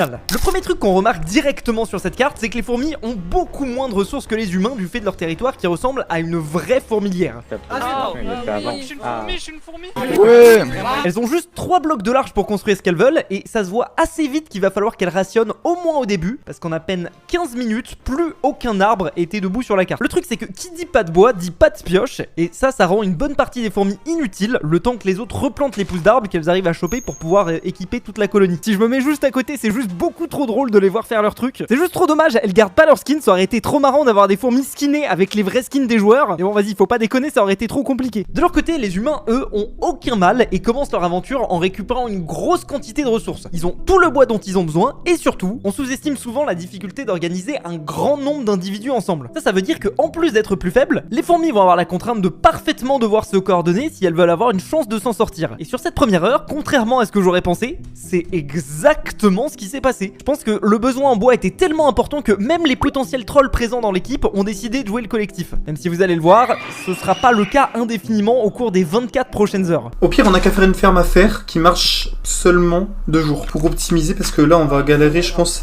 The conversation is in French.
Le premier truc qu'on remarque directement sur cette carte, c'est que les fourmis ont beaucoup moins de ressources que les humains du fait de leur territoire qui ressemble à une vraie fourmilière. Je suis une fourmi. Ouais. Elles ont juste 3 blocs de large pour construire ce qu'elles veulent et ça se voit assez vite qu'il va falloir qu'elles rationnent au moins au début parce qu'en à peine 15 minutes, plus aucun arbre était debout sur la carte. Le truc c'est que qui dit pas de bois dit pas de pioche et ça rend une bonne partie des fourmis inutiles le temps que les autres replantent les pousses d'arbres qu'elles arrivent à choper pour pouvoir équiper toute la colonie. Si je me mets juste à côté, c'est juste beaucoup trop drôle de les voir faire leur truc. C'est juste trop dommage, elles gardent pas leur skin, ça aurait été trop marrant d'avoir des fourmis skinnées avec les vrais skins des joueurs. Et bon vas-y, faut pas déconner, ça aurait été trop compliqué. De leur côté, les humains eux ont aucun mal et commencent leur aventure en récupérant une grosse quantité de ressources. Ils ont tout le bois dont ils ont besoin et surtout, on sous-estime souvent la difficulté d'organiser un grand nombre d'individus ensemble. Ça veut dire que en plus d'être plus faibles, les fourmis vont avoir la contrainte de parfaitement devoir se coordonner si elles veulent avoir une chance de s'en sortir. Et sur cette première heure, contrairement à ce que j'aurais pensé, c'est exactement ce qui s'est passé. Je pense que le besoin en bois était tellement important que même les potentiels trolls présents dans l'équipe ont décidé de jouer le collectif. Même si vous allez le voir, ce sera pas le cas indéfiniment au cours des 24 prochaines heures. Au pire, on a qu'à faire une ferme à faire qui marche seulement 2 jours pour optimiser parce que là, on va galérer, je pense.